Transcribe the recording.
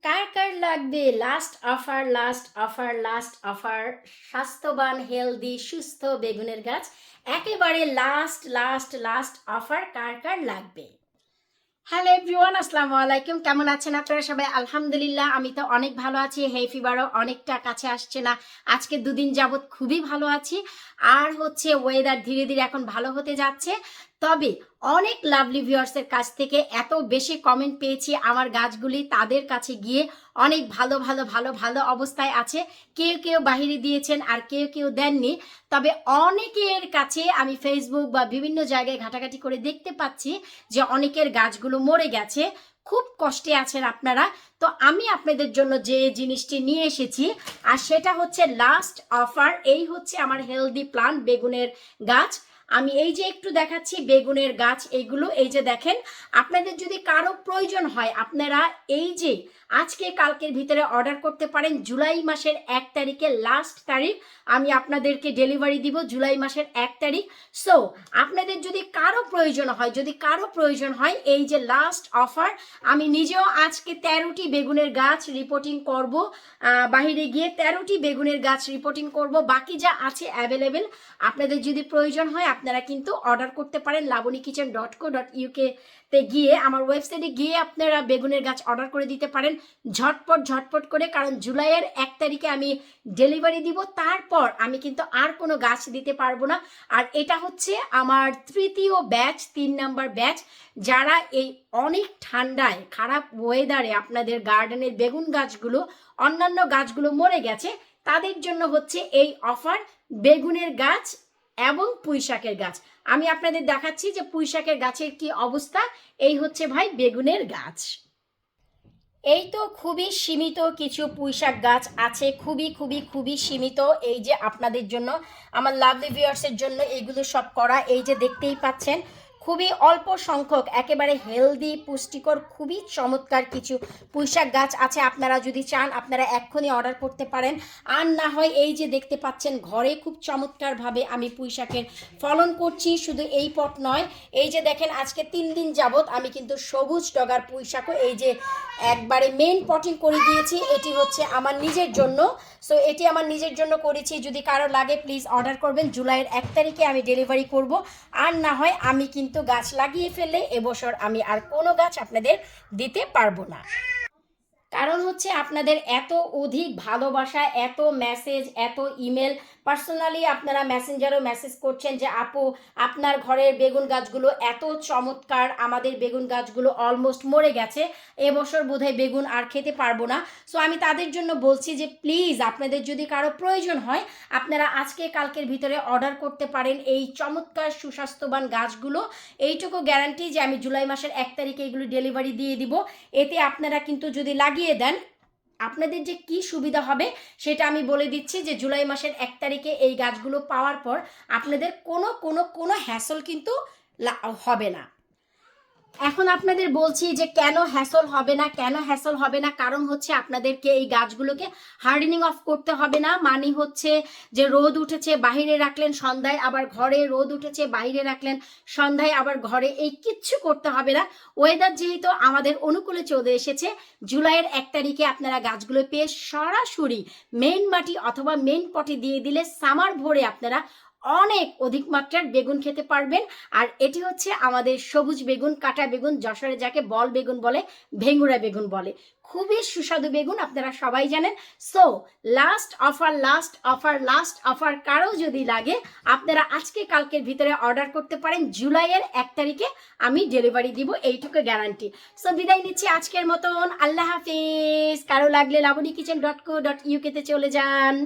কার কার লাগবে last offer last offer last offer স্বাস্থ্যবান healthy সুস্থ বেগুনের গাছ একেবারে লাস্ট লাস্ট লাস্ট অফার কার কার লাগবে। হ্যালো এভরিওয়ান, আসসালামু আলাইকুম। কেমন আছেন আপনারা সবাই? আলহামদুলিল্লাহ, আমি তো অনেক ভালো আছি। হেই ফিভারও অনেকটা কাছে আসছে না, আজকে দুদিন যাবত খুবই ভালো আছি। আর ওয়েদার ধীরে ধীরে এখন ভালো হতে যাচ্ছে। তবে অনেক লাভলি ভিউয়ার্সের কাছ থেকে এত বেশি কমেন্ট পেয়েছি আমার গাছগুলি তাদের কাছে গিয়ে অনেক ভালো ভালো ভালো ভালো অবস্থায় আছে। কেউ কেউ বাহিরে দিয়েছেন আর কেউ কেউ দেননি। তবে অনেকের কাছে আমি ফেসবুক বা বিভিন্ন জায়গায় ঘাটাঘাটি করে দেখতে পাচ্ছি যে অনেকের গাছগুলো মরে গেছে। খুব কষ্টে আছেন আপনারা। তো আমি আপনাদের জন্য যে জিনিসটি নিয়ে এসেছি আর সেটা হচ্ছে লাস্ট অফার। এই হচ্ছে আমার হেলদি প্লান্ট বেগুনের গাছ। আমি এই যে একটু দেখাচ্ছি বেগুনের গাছ, এইগুলো এই যে দেখেন। আপনাদের যদি কারো প্রয়োজন হয় আপনারা এই যে আজকে কালকের ভিতরে অর্ডার করতে পারেন। জুলাই মাসের 1 তারিখে লাস্ট তারিখ, আমি আপনাদেরকে ডেলিভারি দিব জুলাই মাসের 1 তারিখ। সো আপনাদের যদি কারো প্রয়োজন হয় এই যে লাস্ট অফার। আমি নিজেও আজকে 13টি বেগুনের গাছ রিপোর্টিং করব, বাহিরে গিয়ে 13টি বেগুনের গাছ রিপোর্টিং করব। বাকি যা আছে অ্যাভেলেবেল, আপনাদের যদি প্রয়োজন হয় আপনারা কিন্তু অর্ডার করতে পারেন labonikitchen.co.uk তে গিয়ে, আমার ওয়েবসাইটে গিয়ে আপনারা বেগুনের গাছ অর্ডার করে দিতে পারেন ঝটপট করে। কারণ জুলাইয়ের 1 তারিখে আমি ডেলিভারি দিব, তারপর আমি কিন্তু আর কোনো গাছ দিতে পারবো না। আর এটা হচ্ছে আমার তৃতীয় ব্যাচ, 3 নাম্বার ব্যাচ। যারা এই অনেক ঠান্ডায় খারাপ ওয়েদারে আপনাদের গার্ডেনের বেগুন গাছগুলো অন্যান্য গাছগুলো মরে গেছে, তাদের জন্য হচ্ছে এই অফার বেগুনের গাছ এবং পুঁইশাকের গাছ। আমি আপনাদের দেখাচ্ছি যে পুঁইশাকের গাছের কি অবস্থা। এই হচ্ছে ভাই বেগুনের গাছ। এই তো খুবই সীমিত কিছু পুঁইশাক গাছ আছে, খুবই খুবই খুবই সীমিত। এই যে আপনাদের জন্য, আমার লাভলি ভিউয়ার্সের জন্য এইগুলো সব করা। এই যে দেখতেই পাচ্ছেন খুবই অল্প সংখ্যক একেবারে হেলদি পুষ্টিকর খুবই চমৎকার কিছু পুঁইশাক গাছ আছে। আপনারা যদি চান আপনারা এক্ষুনি অর্ডার করতে পারেন। আর না হয় এই যে দেখতে পাচ্ছেন ঘরে খুব চমৎকারভাবে আমি পুঁইশাকের ফলন করছি। শুধু এই পট নয়, এই যে দেখেন আজকে 3 দিন যাবত আমি কিন্তু সবুজ ডগার পুঁইশাকও এই যে একবারে মেন পটিং করে দিয়েছি। এটি হচ্ছে আমার নিজের জন্য। সো এটি আমার নিজের জন্য করেছি। যদি কারো লাগে প্লিজ অর্ডার করবেন। জুলাইয়ের 1 তারিখে আমি ডেলিভারি করব। আর না হয় আমি কিন্তু গাছ লাগিয়ে ফেললে এবছর আমি আর কোনো গাছ আপনাদের দিতে পারবো না। কারণ হচ্ছে আপনাদের এত অধিক ভালোবাসা, এত মেসেজ, এত ইমেল, পার্সোনালি আপনারা মেসেঞ্জারও মেসেজ করছেন যে আপু আপনার ঘরের বেগুন গাছগুলো এত চমৎকার, আমাদের বেগুন গাছগুলো অলমোস্ট মরে গেছে, এবছর বোধহয় বেগুন আর খেতে পারবো না। সো আমি তাদের জন্য বলছি যে প্লিজ আপনাদের যদি কারো প্রয়োজন হয় আপনারা আজকে কালকের ভিতরে অর্ডার করতে পারেন এই চমৎকার সুস্বাস্থ্যবান গাছগুলো। এইটুকু গ্যারান্টি যে আমি জুলাই মাসের 1 তারিখে এগুলো ডেলিভারি দিয়ে দিব। এতে আপনারা কিন্তু যদি লাগিয়ে দেন আপনাদের যে কি সুবিধা হবে সেটা আমি বলে দিচ্ছি যে জুলাই মাসের 1 তারিখে এই গাছগুলো পাওয়ার পর আপনাদের কোনো হ্যাসল কিন্তু হবে না। এখন আপনাদের বলছি যে কেন হ্যাসল হবে না, কারণ হচ্ছে আপনাদেরকে এই গাছগুলোকে হার্ডেনিং অফ করতে হবে না। মানে হচ্ছে যে রোদ উঠেছে বাহিরে রাখলেন সন্ধ্যায়, আবার ঘরে রোদ উঠেছে বাহিরে রাখলেন সন্ধ্যায় আবার ঘরে, এই কিচ্ছু করতে হবে না। ওয়েদার যেহেতু আমাদের অনুকূলে চলে এসেছে, জুলাইয়ের 1 তারিখে আপনারা গাছগুলো পেয়ে সরাসরি মেইন মাটি অথবা মেইন পটে দিয়ে দিলে সামার ভরে আপনারা অনেক অধিক মাত্রার বেগুন খেতে পারবেন। আর এটি হচ্ছে আমাদের সবুজ বেগুন, কাটা বেগুন, যশোরে যাকে বল বেগুন বলে, ভেঙ্গুরা বেগুন বলে, খুবই সুস্বাদু বেগুন, আপনারা সবাই জানেন। So last offer last offer last offer, কারো যদি লাগে আপনারা আজকে কালকের ভিতরে অর্ডার করতে পারেন। জুলাইয়ের 1 তারিখে আমি ডেলিভারি দিব, এইটুকু গ্যারান্টি। সো বিদায় নিচ্ছি আজকের মতন, আল্লাহ হাফিজ। কারো লাগলে labonikitchen.co.uk তে চলে যান।